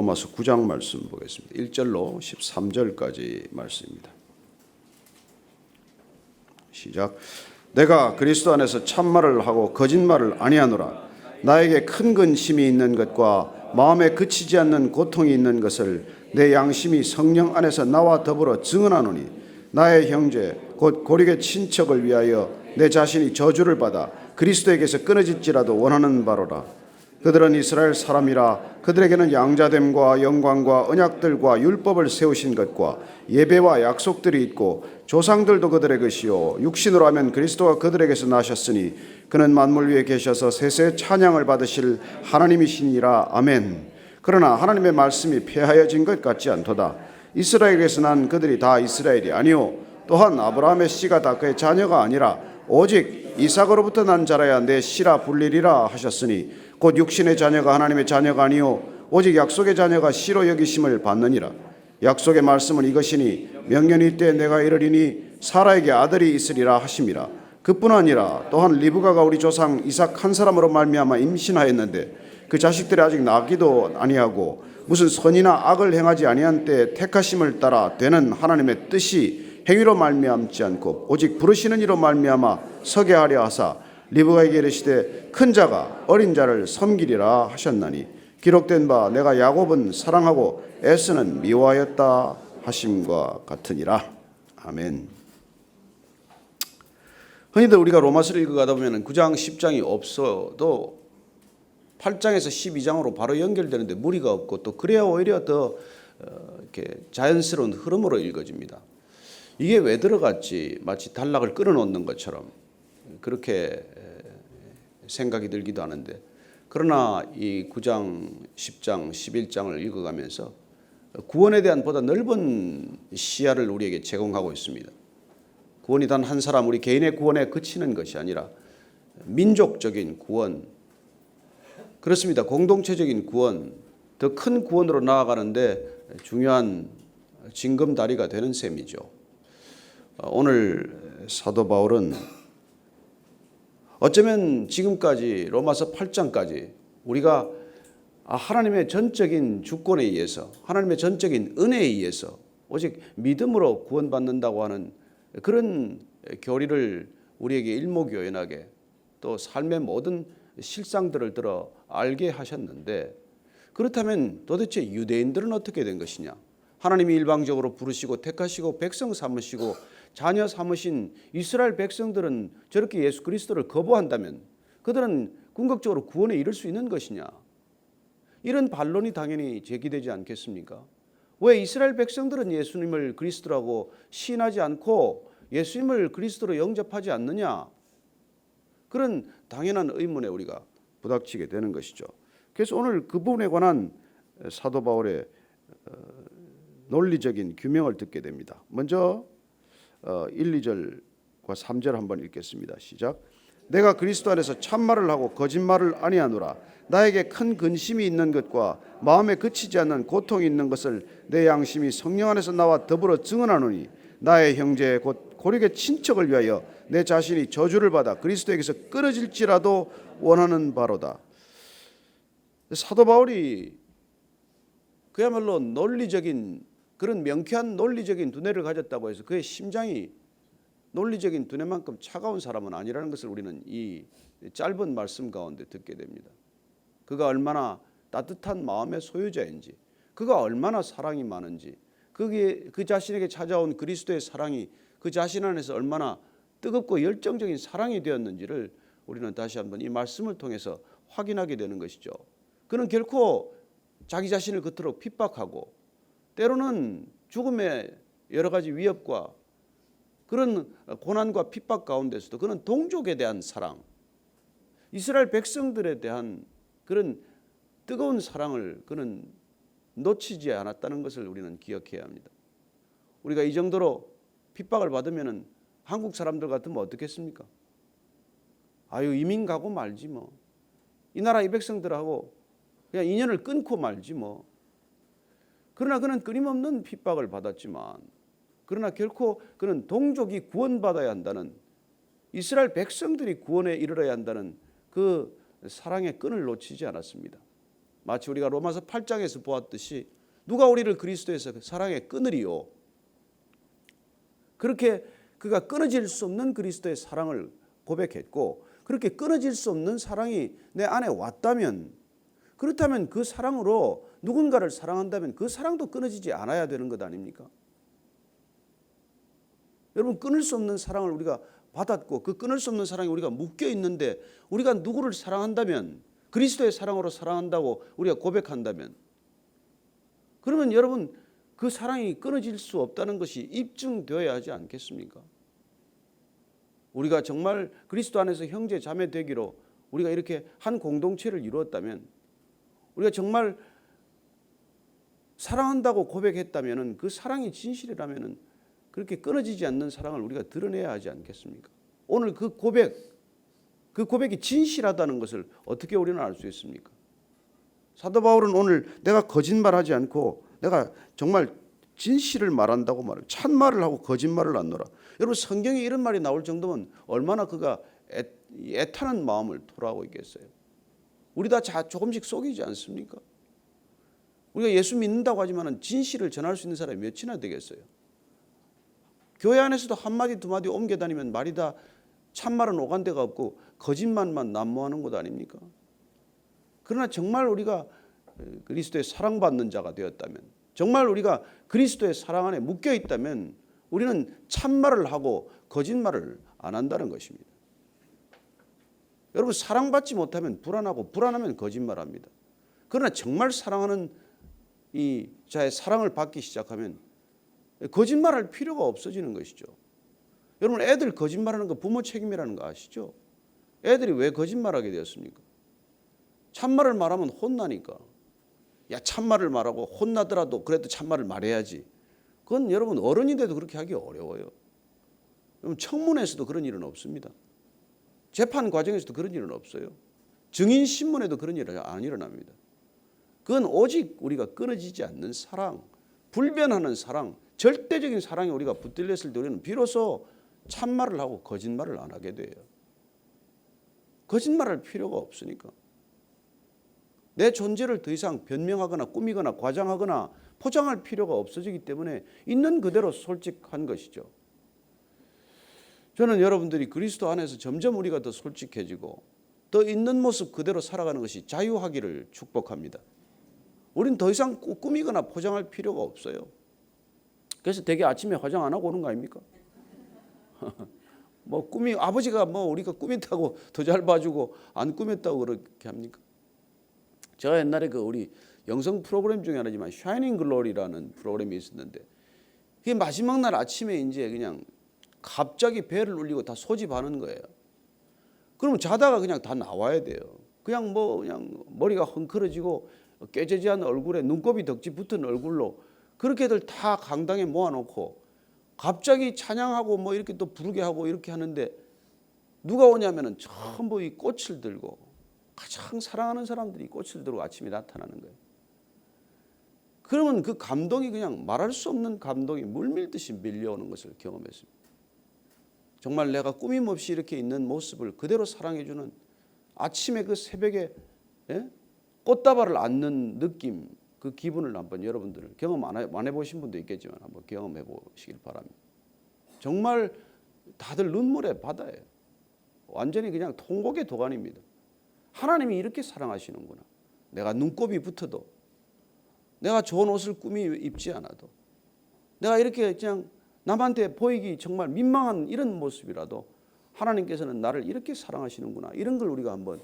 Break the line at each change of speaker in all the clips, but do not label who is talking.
로마서 9장 말씀 보겠습니다. 1절로 13절까지 말씀입니다. 시작. 내가 그리스도 안에서 참말을 하고 거짓말을 아니하노라. 나에게 큰 근심이 있는 것과 마음에 그치지 않는 고통이 있는 것을 내 양심이 성령 안에서 나와 더불어 증언하노니 나의 형제 곧 고륙의 친척을 위하여 내 자신이 저주를 받아 그리스도에게서 끊어질지라도 원하는 바로라. 그들은 이스라엘 사람이라. 그들에게는 양자됨과 영광과 언약들과 율법을 세우신 것과 예배와 약속들이 있고 조상들도 그들의 것이요 육신으로 하면 그리스도가 그들에게서 나셨으니 그는 만물 위에 계셔서 세세 찬양을 받으실 하나님이시니라. 아멘. 그러나 하나님의 말씀이 폐하여진 것 같지 않도다. 이스라엘에서 난 그들이 다 이스라엘이 아니요 또한 아브라함의 씨가 다 그의 자녀가 아니라 오직 이삭으로부터 난 자라야 내 씨라 불리리라 하셨으니 곧 육신의 자녀가 하나님의 자녀가 아니요 오직 약속의 자녀가 씨로 여기심을 받느니라. 약속의 말씀은 이것이니 명년이 때 내가 이르리니 사라에게 아들이 있으리라 하심이라. 그뿐 아니라 또한 리브가가 우리 조상 이삭 한 사람으로 말미암아 임신하였는데 그 자식들이 아직 나기도 아니하고 무슨 선이나 악을 행하지 아니한 때 택하심을 따라 되는 하나님의 뜻이 행위로 말미암지 않고 오직 부르시는 이로 말미암아 서게 하려 하사 리브가에게 이르시되 큰 자가 어린 자를 섬기리라 하셨나니 기록된 바 내가 야곱은 사랑하고 에서는 미워하였다 하심과 같으니라. 아멘. 흔히들 우리가 로마서를 읽어가다 보면 9장 10장이 없어도 8장에서 12장으로 바로 연결되는데 무리가 없고 또 그래야 오히려 더 이렇게 자연스러운 흐름으로 읽어집니다. 이게 왜 들어갔지? 마치 단락을 끊어놓는 것처럼 그렇게 생각이 들기도 하는데, 그러나 이 9장, 10장, 11장을 읽어가면서 구원에 대한 보다 넓은 시야를 우리에게 제공하고 있습니다. 구원이 단 한 사람, 우리 개인의 구원에 그치는 것이 아니라 민족적인 구원, 그렇습니다. 공동체적인 구원, 더 큰 구원으로 나아가는데 중요한 징검다리가 되는 셈이죠. 오늘 사도 바울은 어쩌면 지금까지 로마서 8장까지 우리가 하나님의 전적인 주권에 의해서, 하나님의 전적인 은혜에 의해서 오직 믿음으로 구원받는다고 하는 그런 교리를 우리에게 일목요연하게 또 삶의 모든 실상들을 들어 알게 하셨는데, 그렇다면 도대체 유대인들은 어떻게 된 것이냐? 하나님이 일방적으로 부르시고 택하시고 백성 삼으시고 자녀 삼으신 이스라엘 백성들은 저렇게 예수 그리스도를 거부한다면 그들은 궁극적으로 구원에 이를 수 있는 것이냐? 이런 반론이 당연히 제기되지 않겠습니까? 왜 이스라엘 백성들은 예수님을 그리스도라고 시인하지 않고 예수님을 그리스도로 영접하지 않느냐? 그런 당연한 의문에 우리가 부닥치게 되는 것이죠. 그래서 오늘 그 부분에 관한 사도 바울의 논리적인 규명을 듣게 됩니다. 먼저 1, 2절과 3절 한번 읽겠습니다. 시작. 내가 그리스도 안에서 참말을 하고 거짓말을 아니하노라. 나에게 큰 근심이 있는 것과 마음에 그치지 않는 고통이 있는 것을 내 양심이 성령 안에서 나와 더불어 증언하노니 나의 형제 곧 고륙의 친척을 위하여 내 자신이 저주를 받아 그리스도에게서 끊어질지라도 원하는 바로다. 사도 바울이 그야말로 논리적인 그런 명쾌한 논리적인 두뇌를 가졌다고 해서 그의 심장이 논리적인 두뇌만큼 차가운 사람은 아니라는 것을 우리는 이 짧은 말씀 가운데 듣게 됩니다. 그가 얼마나 따뜻한 마음의 소유자인지, 그가 얼마나 사랑이 많은지, 그 자신에게 찾아온 그리스도의 사랑이 그 자신 안에서 얼마나 뜨겁고 열정적인 사랑이 되었는지를 우리는 다시 한번 이 말씀을 통해서 확인하게 되는 것이죠. 그는 결코 자기 자신을 그토록 핍박하고 때로는 죽음의 여러 가지 위협과 그런 고난과 핍박 가운데서도 그는 동족에 대한 사랑, 이스라엘 백성들에 대한 그런 뜨거운 사랑을 그는 놓치지 않았다는 것을 우리는 기억해야 합니다. 우리가 이 정도로 핍박을 받으면 한국 사람들 같으면 어떻겠습니까? 아유, 이민 가고 말지 뭐. 이 나라 이 백성들하고 그냥 인연을 끊고 말지 뭐. 그러나 그는 끊임없는 핍박을 받았지만, 그러나 결코 그는 동족이 구원받아야 한다는, 이스라엘 백성들이 구원에 이르러야 한다는 그 사랑의 끈을 놓치지 않았습니다. 마치 우리가 로마서 8장에서 보았듯이 누가 우리를 그리스도에서 사랑에 끊으리요. 그렇게 그가 끊어질 수 없는 그리스도의 사랑을 고백했고, 그렇게 끊어질 수 없는 사랑이 내 안에 왔다면, 그렇다면 그 사랑으로 누군가를 사랑한다면 그 사랑도 끊어지지 않아야 되는 것 아닙니까? 여러분, 끊을 수 없는 사랑을 우리가 받았고 그 끊을 수 없는 사랑이 우리가 묶여 있는데, 우리가 누구를 사랑한다면, 그리스도의 사랑으로 사랑한다고 우리가 고백한다면, 그러면 여러분 그 사랑이 끊어질 수 없다는 것이 입증되어야 하지 않겠습니까? 우리가 정말 그리스도 안에서 형제 자매 되기로 우리가 이렇게 한 공동체를 이루었다면, 우리가 정말 사랑한다고 고백했다면, 그 사랑이 진실이라면 그렇게 끊어지지 않는 사랑을 우리가 드러내야 하지 않겠습니까? 오늘 그 고백이 진실하다는 것을 어떻게 우리는 알 수 있습니까? 사도 바울은 오늘 내가 거짓말하지 않고 내가 정말 진실을 말한다고 말을, 참말을 하고 거짓말을 안 놀아. 여러분, 성경에 이런 말이 나올 정도면 얼마나 그가 애타는 마음을 토로하고 있겠어요. 우리 다 조금씩 속이지 않습니까? 우리가 예수 믿는다고 하지만 진실을 전할 수 있는 사람이 몇이나 되겠어요? 교회 안에서도 한마디 두마디 옮겨 다니면 말이 다 참말은 오간데가 없고 거짓말만 난무하는 것 아닙니까? 그러나 정말 우리가 그리스도의 사랑받는 자가 되었다면, 정말 우리가 그리스도의 사랑 안에 묶여 있다면 우리는 참말을 하고 거짓말을 안 한다는 것입니다. 여러분, 사랑받지 못하면 불안하고, 불안하면 거짓말합니다. 그러나 정말 사랑하는 이 자의 사랑을 받기 시작하면 거짓말할 필요가 없어지는 것이죠. 여러분, 애들 거짓말하는 거 부모 책임이라는 거 아시죠? 애들이 왜 거짓말하게 되었습니까? 참말을 말하면 혼나니까. 야, 참말을 말하고 혼나더라도 그래도 참말을 말해야지. 그건 여러분 어른이 돼도 그렇게 하기 어려워요. 여러분, 청문회에서도 그런 일은 없습니다. 재판 과정에서도 그런 일은 없어요. 증인 신문에도 그런 일은 안 일어납니다. 그건 오직 우리가 끊어지지 않는 사랑, 불변하는 사랑, 절대적인 사랑에 우리가 붙들렸을 때 우리는 비로소 참말을 하고 거짓말을 안 하게 돼요. 거짓말할 필요가 없으니까. 내 존재를 더 이상 변명하거나 꾸미거나 과장하거나 포장할 필요가 없어지기 때문에 있는 그대로 솔직한 것이죠. 저는 여러분들이 그리스도 안에서 점점 우리가 더 솔직해지고 더 있는 모습 그대로 살아가는 것이 자유하기를 축복합니다. 우린 더 이상 꾸미거나 포장할 필요가 없어요. 그래서 되게 아침에 화장 안 하고 오는 거 아닙니까? 뭐 아버지가 뭐 우리가 꾸몄다고 더 잘 봐주고 안 꾸몄다고 그렇게 합니까? 제가 옛날에 그 우리 영성 프로그램 중에 하나지만 샤이닝 글로리라는 프로그램이 있었는데, 그게 마지막 날 아침에 이제 그냥 갑자기 배를 울리고 다 소집하는 거예요. 그러면 자다가 그냥 다 나와야 돼요. 그냥 머리가 헝클어지고 꾀죄죄한 얼굴에 눈곱이 덕지 붙은 얼굴로 그렇게들 다 강당에 모아놓고 갑자기 찬양하고 뭐 이렇게 또 부르게 하고 이렇게 하는데, 누가 오냐면은 전부 이 꽃을 들고, 가장 사랑하는 사람들이 꽃을 들고 아침에 나타나는 거예요. 그러면 그 감동이 그냥 말할 수 없는 감동이 물밀듯이 밀려오는 것을 경험했습니다. 정말 내가 꾸밈없이 이렇게 있는 모습을 그대로 사랑해주는 아침에 그 새벽에 꽃다발을 안는 느낌, 그 기분을 한번 여러분들 경험 안 해보신 분도 있겠지만 한번 경험해 보시길 바랍니다. 정말 다들 눈물의 바다예요. 완전히 그냥 통곡의 도가니입니다. 하나님이 이렇게 사랑하시는구나. 내가 눈곱이 붙어도, 내가 좋은 옷을 꾸미 입지 않아도, 내가 이렇게 그냥 남한테 보이기 정말 민망한 이런 모습이라도 하나님께서는 나를 이렇게 사랑하시는구나. 이런 걸 우리가 한번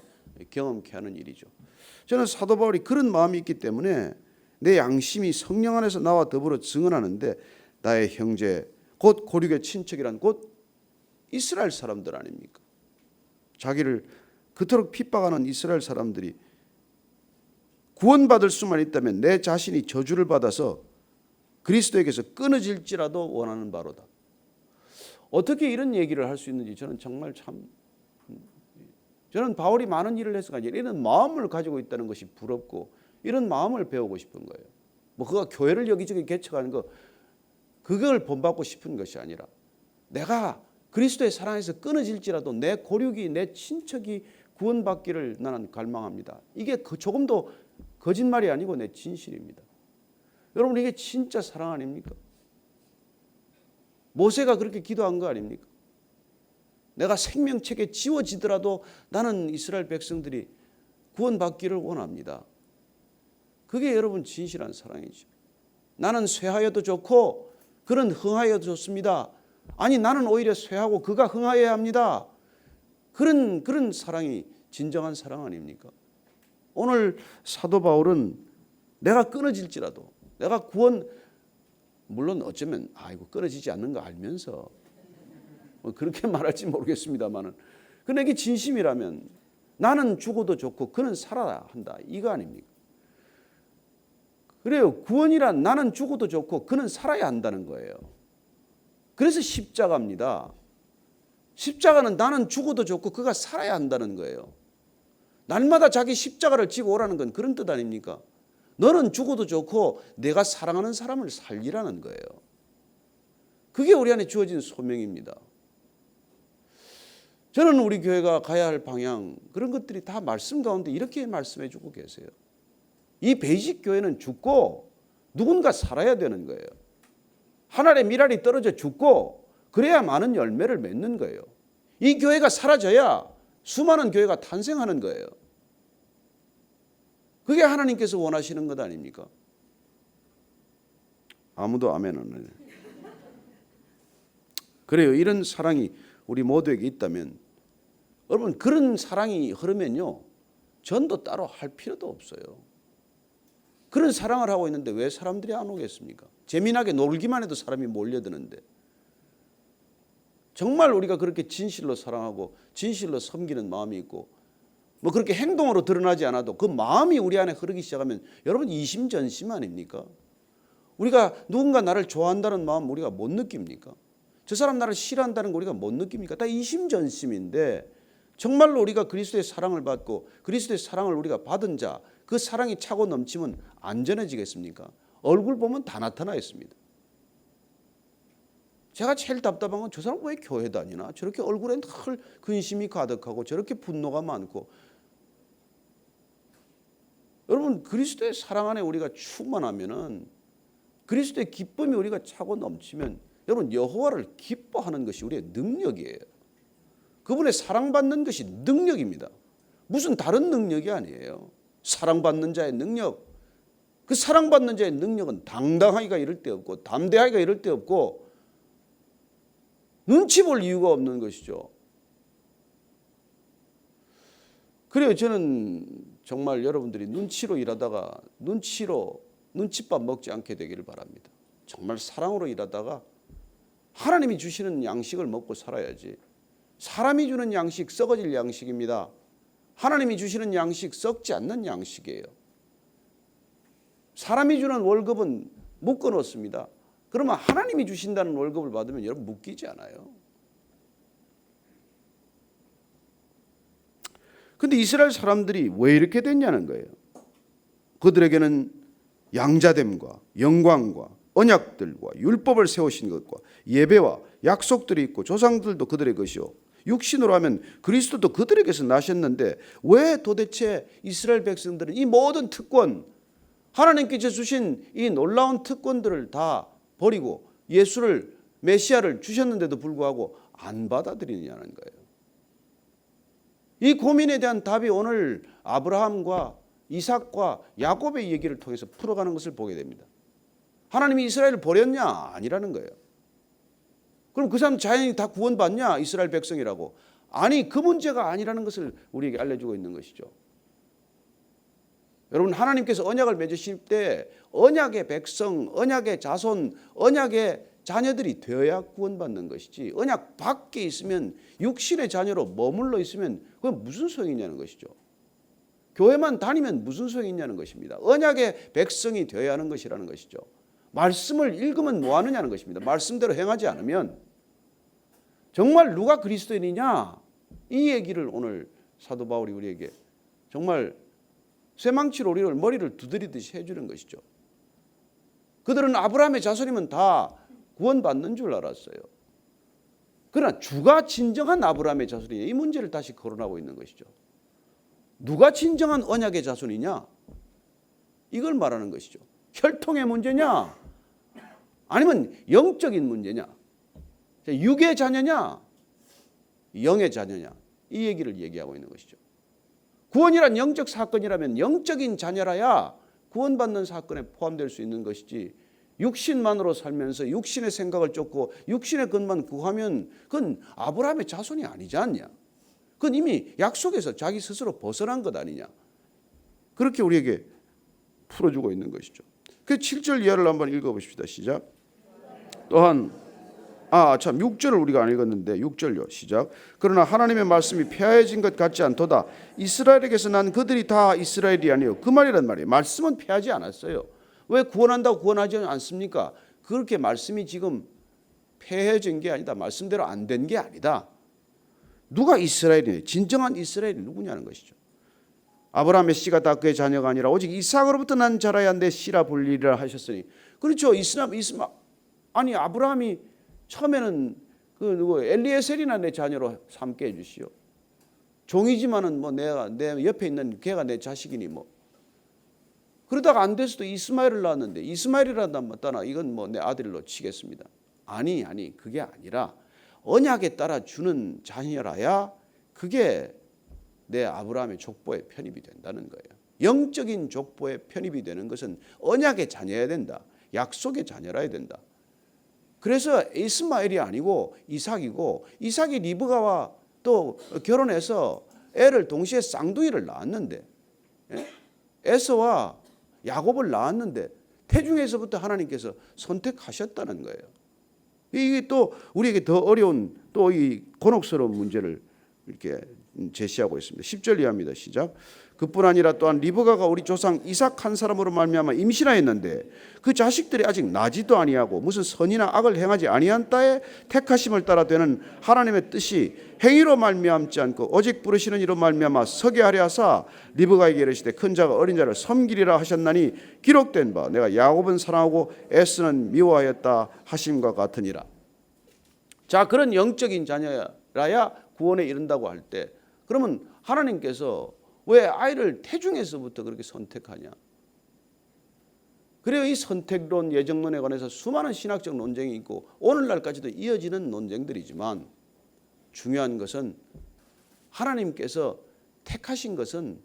경험케 하는 일이죠. 저는 사도 바울이 그런 마음이 있기 때문에 내 양심이 성령 안에서 나와 더불어 증언하는데, 나의 형제 곧 고륙의 친척이란 곧 이스라엘 사람들 아닙니까? 자기를 그토록 핍박하는 이스라엘 사람들이 구원받을 수만 있다면 내 자신이 저주를 받아서 그리스도에게서 끊어질지라도 원하는 바로다. 어떻게 이런 얘기를 할 수 있는지 저는 정말 저는 바울이 많은 일을 해서가 아니라 이런 마음을 가지고 있다는 것이 부럽고 이런 마음을 배우고 싶은 거예요. 뭐 그가 교회를 여기저기 개척하는 거 그걸 본받고 싶은 것이 아니라, 내가 그리스도의 사랑에서 끊어질지라도 내 고륙이, 내 친척이 구원받기를 나는 갈망합니다. 이게 조금도 거짓말이 아니고 내 진실입니다. 여러분 이게 진짜 사랑 아닙니까? 모세가 그렇게 기도한 거 아닙니까? 내가 생명책에 지워지더라도 나는 이스라엘 백성들이 구원받기를 원합니다. 그게 여러분 진실한 사랑이죠. 나는 쇠하여도 좋고 그는 흥하여도 좋습니다. 아니 나는 오히려 쇠하고 그가 흥하여야 합니다. 그런 사랑이 진정한 사랑 아닙니까? 오늘 사도 바울은 내가 끊어질지라도 내가 물론 어쩌면 이거 끊어지지 않는 거 알면서 그렇게 말할지 모르겠습니다만은 근데 이게 진심이라면 나는 죽어도 좋고 그는 살아야 한다 이거 아닙니까? 그래요. 구원이란 나는 죽어도 좋고 그는 살아야 한다는 거예요. 그래서 십자가입니다. 십자가는 나는 죽어도 좋고 그가 살아야 한다는 거예요. 날마다 자기 십자가를 지고 오라는 건 그런 뜻 아닙니까? 너는 죽어도 좋고 내가 사랑하는 사람을 살리라는 거예요. 그게 우리 안에 주어진 소명입니다. 저는 우리 교회가 가야 할 방향 그런 것들이 다 말씀 가운데 이렇게 말씀해 주고 계세요. 이 베이직 교회는 죽고 누군가 살아야 되는 거예요. 하늘의 밀알이 떨어져 죽고 그래야 많은 열매를 맺는 거예요. 이 교회가 사라져야 수많은 교회가 탄생하는 거예요. 그게 하나님께서 원하시는 것 아닙니까? 아무도 아멘 안 해요. 그래요. 이런 사랑이 우리 모두에게 있다면 여러분 그런 사랑이 흐르면요. 전도 따로 할 필요도 없어요. 그런 사랑을 하고 있는데 왜 사람들이 안 오겠습니까? 재미나게 놀기만 해도 사람이 몰려드는데 정말 우리가 그렇게 진실로 사랑하고 진실로 섬기는 마음이 있고 뭐 그렇게 행동으로 드러나지 않아도 그 마음이 우리 안에 흐르기 시작하면 여러분 이심전심 아닙니까? 우리가 누군가 나를 좋아한다는 마음 우리가 못 느낍니까? 저 사람 나를 싫어한다는 거 우리가 못 느낍니까? 다 이심전심인데 정말로 우리가 그리스도의 사랑을 받고 그리스도의 사랑을 우리가 받은 자 그 사랑이 차고 넘치면 안전해지겠습니까? 얼굴 보면 다 나타나 있습니다. 제가 제일 답답한 건 저 사람 왜 교회 다니나? 저렇게 얼굴에 늘 근심이 가득하고 저렇게 분노가 많고 여러분 그리스도의 사랑 안에 우리가 충만하면은 그리스도의 기쁨이 우리가 차고 넘치면 여러분 여호와를 기뻐하는 것이 우리의 능력이에요. 그분의 사랑받는 것이 능력입니다. 무슨 다른 능력이 아니에요. 사랑받는 자의 능력. 그 사랑받는 자의 능력은 당당하기가 이를 데 없고 담대하기가 이를 데 없고 눈치 볼 이유가 없는 것이죠. 그래요. 저는 정말 여러분들이 눈치로 일하다가 눈칫밥 먹지 않게 되기를 바랍니다. 정말 사랑으로 일하다가 하나님이 주시는 양식을 먹고 살아야지. 사람이 주는 양식 썩어질 양식입니다. 하나님이 주시는 양식 썩지 않는 양식이에요. 사람이 주는 월급은 묶어 놓습니다. 그러면 하나님이 주신다는 월급을 받으면 여러분 묶이지 않아요. 그런데 이스라엘 사람들이 왜 이렇게 됐냐는 거예요. 그들에게는 양자됨과 영광과 언약들과 율법을 세우신 것과 예배와 약속들이 있고 조상들도 그들의 것이요 육신으로 하면 그리스도도 그들에게서 나셨는데 왜 도대체 이스라엘 백성들은 이 모든 특권 하나님께서 주신 이 놀라운 특권들을 다 버리고 예수를 메시아를 주셨는데도 불구하고 안 받아들이느냐는 거예요. 이 고민에 대한 답이 오늘 아브라함과 이삭과 야곱의 얘기를 통해서 풀어가는 것을 보게 됩니다. 하나님이 이스라엘을 버렸냐? 아니라는 거예요. 그럼 그 사람 자연히 다 구원받냐? 이스라엘 백성이라고. 아니 그 문제가 아니라는 것을 우리에게 알려주고 있는 것이죠. 여러분 하나님께서 언약을 맺으실 때 언약의 백성, 언약의 자손, 언약의 자녀들이 되어야 구원받는 것이지 언약 밖에 있으면 육신의 자녀로 머물러 있으면 그건 무슨 소용이 있냐는 것이죠. 교회만 다니면 무슨 소용이 있냐는 것입니다. 언약의 백성이 되어야 하는 것이라는 것이죠. 말씀을 읽으면 뭐 하느냐는 것입니다. 말씀대로 행하지 않으면 정말 누가 그리스도인이냐 이 얘기를 오늘 사도 바울이 우리에게 정말 쇠망치로 우리를 머리를 두드리듯이 해주는 것이죠. 그들은 아브라함의 자손이면 다 구원받는 줄 알았어요. 그러나 주가 진정한 아브라함의 자손이냐 이 문제를 다시 거론하고 있는 것이죠. 누가 진정한 언약의 자손이냐? 이걸 말하는 것이죠. 혈통의 문제냐? 아니면 영적인 문제냐? 육의 자녀냐? 영의 자녀냐? 이 얘기를 얘기하고 있는 것이죠. 구원이란 영적 사건이라면 영적인 자녀라야 구원받는 사건에 포함될 수 있는 것이지, 육신만으로 살면서 육신의 생각을 쫓고 육신의 것만 구하면 그건 아브라함의 자손이 아니지 않냐? 그건 이미 약속에서 자기 스스로 벗어난 것 아니냐? 그렇게 우리에게 풀어주고 있는 것이죠. 그 7절 이하를 한번 읽어보십시다. 시작. 또한 6절을 우리가 안 읽었는데 6절요. 시작. 그러나 하나님의 말씀이 폐하여진 것 같지 않도다. 이스라엘에게서 난 그들이 다 이스라엘이 아니요. 그 말이란 말이에요. 말씀은 폐하지 않았어요. 왜 구원한다고 구원하지 않습니까? 그렇게 말씀이 지금 폐해진 게 아니다. 말씀대로 안 된 게 아니다. 누가 이스라엘이냐? 진정한 이스라엘이 누구냐는 것이죠. 아브라함의 씨가 다 그의 자녀가 아니라 오직 이삭으로부터 난 자라야 내 씨라 불리리라 하셨으니. 그렇죠. 아니 아브라함이 처음에는 그 누구 엘리에셀이나 내 자녀로 삼게 해주시오. 종이지만은 뭐 내 옆에 있는 걔가 내 자식이니 뭐. 그러다가 안 돼서도 이스마엘을 낳았는데 이스마엘이라도 한번 떠나 이건 뭐 내 아들로 치겠습니다. 아니 그게 아니라 언약에 따라 주는 자녀라야 그게 내 아브라함의 족보에 편입이 된다는 거예요. 영적인 족보에 편입이 되는 것은 언약의 자녀여야 된다. 약속의 자녀라야 된다. 그래서 이스마엘이 아니고 이삭이고, 이삭이 리브가와 또 결혼해서 애를 동시에 쌍둥이를 낳았는데, 에서와 야곱을 낳았는데 태중에서부터 하나님께서 선택하셨다는 거예요. 이게 또 우리에게 더 어려운 또 이 곤혹스러운 문제를 이렇게 제시하고 있습니다. 10절 이하입니다. 시작. 그뿐 아니라 또한 리브가가 우리 조상 이삭 한 사람으로 말미암아 임신하였는데 그 자식들이 아직 나지도 아니하고 무슨 선이나 악을 행하지 아니한 따에 택하심을 따라 되는 하나님의 뜻이 행위로 말미암지 않고 오직 부르시는 이로 말미암아 서게 하려 하사 리브가에게 이르시되 큰 자가 어린 자를 섬기리라 하셨나니 기록된 바 내가 야곱은 사랑하고 에스는 미워하였다 하심과 같으니라. 자, 그런 영적인 자녀라야 구원에 이른다고 할 때, 그러면 하나님께서 왜 아이를 태중에서부터 그렇게 선택하냐? 그래요. 이 선택론, 예정론에 관해서 수많은 신학적 논쟁이 있고 오늘날까지도 이어지는 논쟁들이지만, 중요한 것은 하나님께서 택하신 것은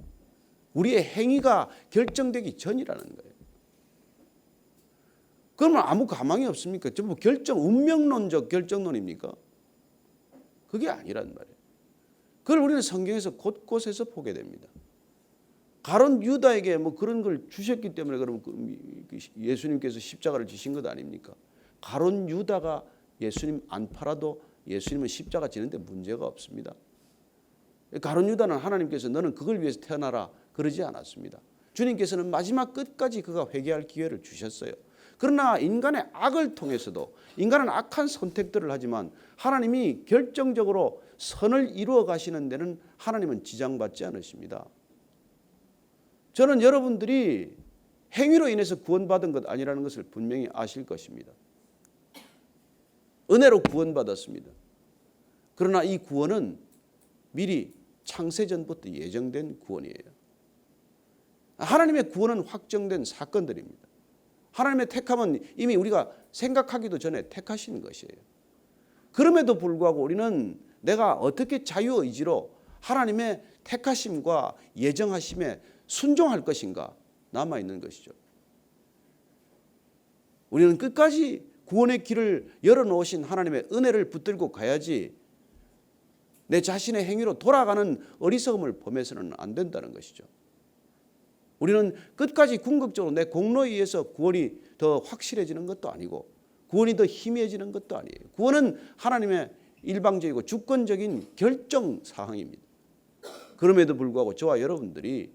우리의 행위가 결정되기 전이라는 거예요. 그러면 아무 가망이 없습니까? 전부 운명론적 결정론입니까? 그게 아니란 말이에요. 그걸 우리는 성경에서 곳곳에서 보게 됩니다. 가론 유다에게 뭐 그런 걸 주셨기 때문에 그러면 예수님께서 십자가를 지신 것 아닙니까? 가론 유다가 예수님 안 팔아도 예수님은 십자가 지는데 문제가 없습니다. 가론 유다는 하나님께서 너는 그걸 위해서 태어나라 그러지 않았습니다. 주님께서는 마지막 끝까지 그가 회개할 기회를 주셨어요. 그러나 인간의 악을 통해서도, 인간은 악한 선택들을 하지만 하나님이 결정적으로 선을 이루어 가시는 데는 하나님은 지장받지 않으십니다. 저는 여러분들이 행위로 인해서 구원받은 것 아니라는 것을 분명히 아실 것입니다. 은혜로 구원받았습니다. 그러나 이 구원은 미리 창세전부터 예정된 구원이에요. 하나님의 구원은 확정된 사건들입니다. 하나님의 택함은 이미 우리가 생각하기도 전에 택하신 것이에요. 그럼에도 불구하고 우리는 내가 어떻게 자유의지로 하나님의 택하심과 예정하심에 순종할 것인가 남아있는 것이죠. 우리는 끝까지 구원의 길을 열어놓으신 하나님의 은혜를 붙들고 가야지 내 자신의 행위로 돌아가는 어리석음을 범해서는 안 된다는 것이죠. 우리는 끝까지 궁극적으로 내 공로에 의해서 구원이 더 확실해지는 것도 아니고 구원이 더 희미해지는 것도 아니에요. 구원은 하나님의 일방적이고 주권적인 결정 사항입니다. 그럼에도 불구하고 저와 여러분들이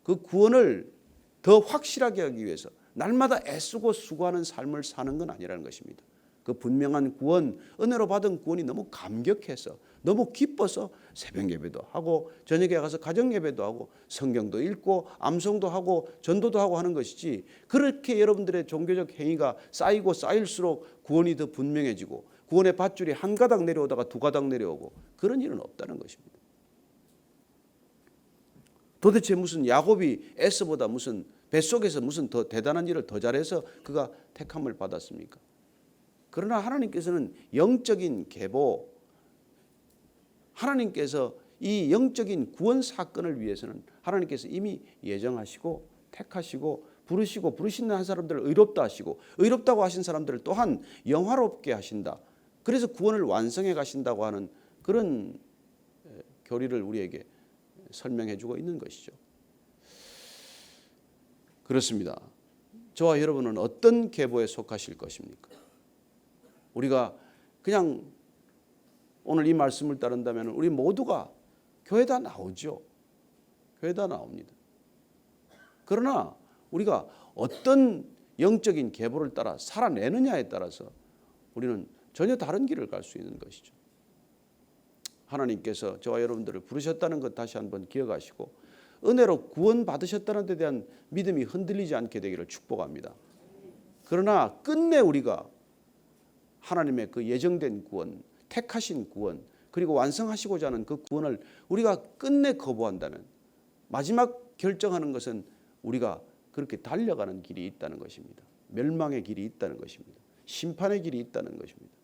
그 구원을 더 확실하게 하기 위해서 날마다 애쓰고 수고하는 삶을 사는 건 아니라는 것입니다. 그 분명한 구원, 은혜로 받은 구원이 너무 감격해서, 너무 기뻐서 새벽 예배도 하고 저녁에 가서 가정 예배도 하고 성경도 읽고 암송도 하고 전도도 하고 하는 것이지, 그렇게 여러분들의 종교적 행위가 쌓이고 쌓일수록 구원이 더 분명해지고 구원의 밧줄이 한 가닥 내려오다가 두 가닥 내려오고 그런 일은 없다는 것입니다. 도대체 무슨 야곱이 에서보다 무슨 뱃속에서 무슨 더 대단한 일을 더 잘해서 그가 택함을 받았습니까? 그러나 하나님께서는 영적인 계보, 하나님께서 이 영적인 구원 사건을 위해서는 하나님께서 이미 예정하시고 택하시고 부르시는 한 사람들을 의롭다 하시고 의롭다고 하신 사람들을 또한 영화롭게 하신다. 그래서 구원을 완성해 가신다고 하는 그런 교리를 우리에게 설명해 주고 있는 것이죠. 그렇습니다. 저와 여러분은 어떤 계보에 속하실 것입니까? 우리가 그냥 오늘 이 말씀을 따른다면 우리 모두가 교회다 나오죠. 교회다 나옵니다. 그러나 우리가 어떤 영적인 계보를 따라 살아내느냐에 따라서 우리는 전혀 다른 길을 갈 수 있는 것이죠. 하나님께서 저와 여러분들을 부르셨다는 것 다시 한번 기억하시고 은혜로 구원받으셨다는 데 대한 믿음이 흔들리지 않게 되기를 축복합니다. 그러나 끝내 우리가 하나님의 그 예정된 구원, 택하신 구원, 그리고 완성하시고자 하는 그 구원을 우리가 끝내 거부한다면 마지막 결정하는 것은 우리가 그렇게 달려가는 길이 있다는 것입니다. 멸망의 길이 있다는 것입니다. 심판의 길이 있다는 것입니다.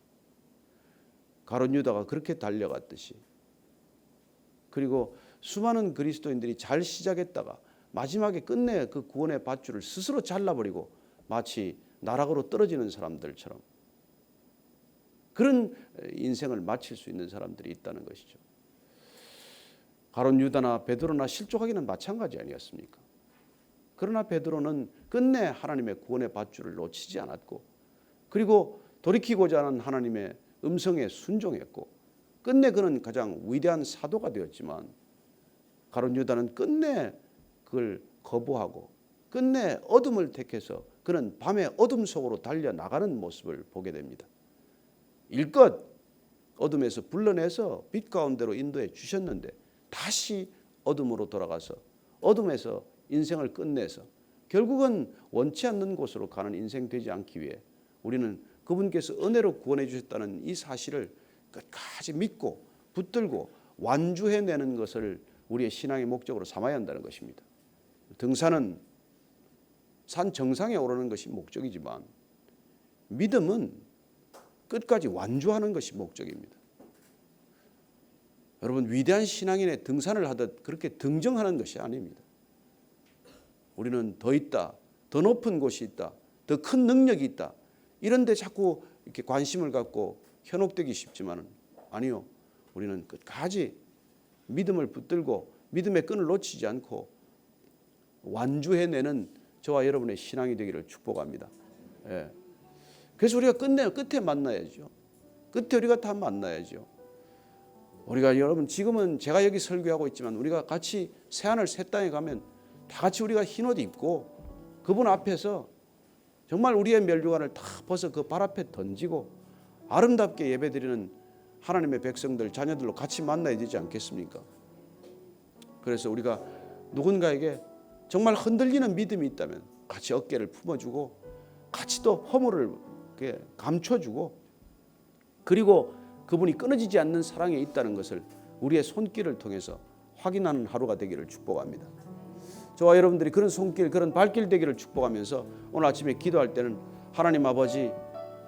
가룟 유다가 그렇게 달려갔듯이, 그리고 수많은 그리스도인들이 잘 시작했다가 마지막에 끝내 그 구원의 밧줄을 스스로 잘라버리고 마치 나락으로 떨어지는 사람들처럼 그런 인생을 마칠 수 있는 사람들이 있다는 것이죠. 가룟 유다나 베드로나 실족하기는 마찬가지 아니었습니까? 그러나 베드로는 끝내 하나님의 구원의 밧줄을 놓치지 않았고, 그리고 돌이키고자 하는 하나님의 음성에 순종했고, 끝내 그는 가장 위대한 사도가 되었지만 가룟 유다는 끝내 그걸 거부하고 끝내 어둠을 택해서 그는 밤의 어둠 속으로 달려나가는 모습을 보게 됩니다. 일껏 어둠에서 불러내서 빛 가운데로 인도해 주셨는데 다시 어둠으로 돌아가서 어둠에서 인생을 끝내서 결국은 원치 않는 곳으로 가는 인생 되지 않기 위해 우리는 그분께서 은혜로 구원해 주셨다는 이 사실을 끝까지 믿고 붙들고 완주해내는 것을 우리의 신앙의 목적으로 삼아야 한다는 것입니다. 등산은 산 정상에 오르는 것이 목적이지만 믿음은 끝까지 완주하는 것이 목적입니다. 여러분, 위대한 신앙인의 등산을 하듯 그렇게 등정하는 것이 아닙니다. 우리는 더 있다, 더 높은 곳이 있다, 더 큰 능력이 있다, 이런 데 자꾸 이렇게 관심을 갖고 현혹되기 쉽지만은 아니요. 우리는 끝까지 믿음을 붙들고 믿음의 끈을 놓치지 않고 완주해내는 저와 여러분의 신앙이 되기를 축복합니다. 예. 그래서 우리가 끝에 만나야죠. 끝에 우리가 다 만나야죠. 우리가 여러분 지금은 제가 여기 설교하고 있지만 우리가 같이 새하늘 새 땅에 가면 다 같이 우리가 흰옷 입고 그분 앞에서 정말 우리의 멸류관을 다 벗어 그 발 앞에 던지고 아름답게 예배드리는 하나님의 백성들, 자녀들로 같이 만나야 되지 않겠습니까? 그래서 우리가 누군가에게 정말 흔들리는 믿음이 있다면 같이 어깨를 품어주고 같이 또 허물을 감춰주고, 그리고 그분이 끊어지지 않는 사랑에 있다는 것을 우리의 손길을 통해서 확인하는 하루가 되기를 축복합니다. 저와 여러분들이 그런 손길, 그런 발길 되기를 축복하면서 오늘 아침에 기도할 때는 하나님 아버지,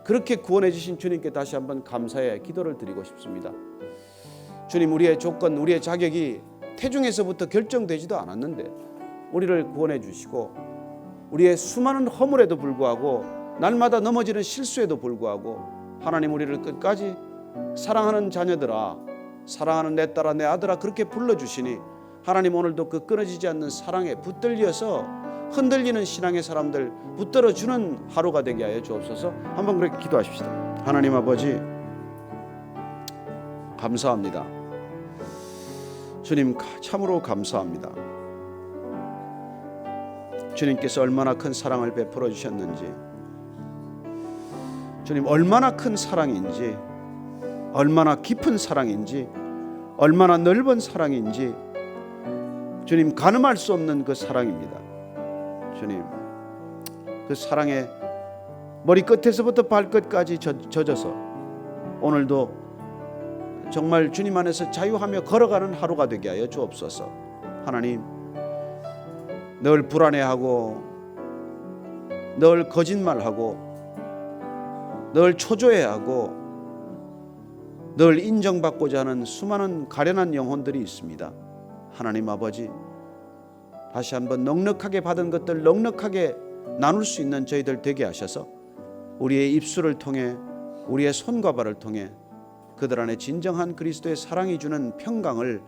그렇게 구원해 주신 주님께 다시 한번 감사의 기도를 드리고 싶습니다. 주님, 우리의 조건, 우리의 자격이 태중에서부터 결정되지도 않았는데 우리를 구원해 주시고 우리의 수많은 허물에도 불구하고 날마다 넘어지는 실수에도 불구하고 하나님 우리를 끝까지 사랑하는 자녀들아, 사랑하는 내 딸아, 내 아들아 그렇게 불러주시니 하나님 오늘도 그 끊어지지 않는 사랑에 붙들려서 흔들리는 신앙의 사람들 붙들어주는 하루가 되게 하여 주옵소서. 한번 그렇게 기도하십시다. 하나님 아버지, 감사합니다. 주님, 참으로 감사합니다. 주님께서 얼마나 큰 사랑을 베풀어 주셨는지, 주님 얼마나 큰 사랑인지, 얼마나 깊은 사랑인지, 얼마나 넓은 사랑인지 주님 가늠할 수 없는 그 사랑입니다. 주님, 그 사랑에 머리끝에서부터 발끝까지 젖어서 오늘도 정말 주님 안에서 자유하며 걸어가는 하루가 되게 하여 주옵소서. 하나님, 늘 불안해하고 늘 거짓말하고 늘 초조해하고 늘 인정받고자 하는 수많은 가련한 영혼들이 있습니다. 하나님 아버지, 다시 한번 넉넉하게 받은 것들 넉넉하게 나눌 수 있는 저희들 되게 하셔서 우리의 입술을 통해 우리의 손과 발을 통해 그들 안에 진정한 그리스도의 사랑이 주는 평강을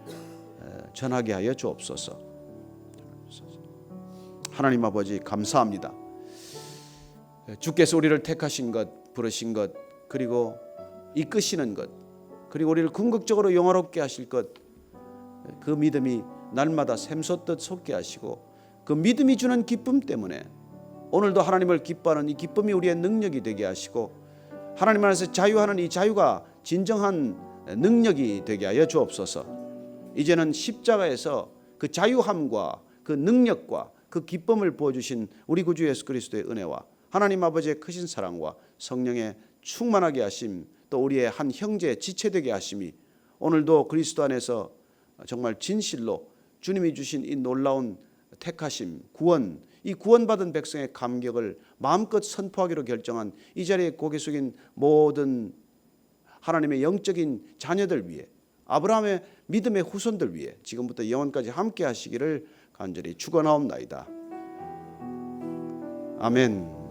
전하게 하여 주옵소서. 하나님 아버지 감사합니다. 주께서 우리를 택하신 것, 부르신 것, 그리고 이끄시는 것, 그리고 우리를 궁극적으로 영화롭게 하실 것, 그 믿음이 날마다 샘솟듯 솟게 하시고 그 믿음이 주는 기쁨 때문에 오늘도 하나님을 기뻐하는 이 기쁨이 우리의 능력이 되게 하시고 하나님 안에서 자유하는 이 자유가 진정한 능력이 되게 하여 주옵소서. 이제는 십자가에서 그 자유함과 그 능력과 그 기쁨을 부어주신 우리 구주 예수 그리스도의 은혜와 하나님 아버지의 크신 사랑과 성령의 충만하게 하심, 또 우리의 한 형제의 지체되게 하심이 오늘도 그리스도 안에서 정말 진실로 주님이 주신 이 놀라운 택하심, 구원, 이 구원받은 백성의 감격을 마음껏 선포하기로 결정한 이 자리에 고개 숙인 모든 하나님의 영적인 자녀들 위해, 아브라함의 믿음의 후손들 위해 지금부터 영원까지 함께 하시기를 간절히 축원하옵나이다. 아멘.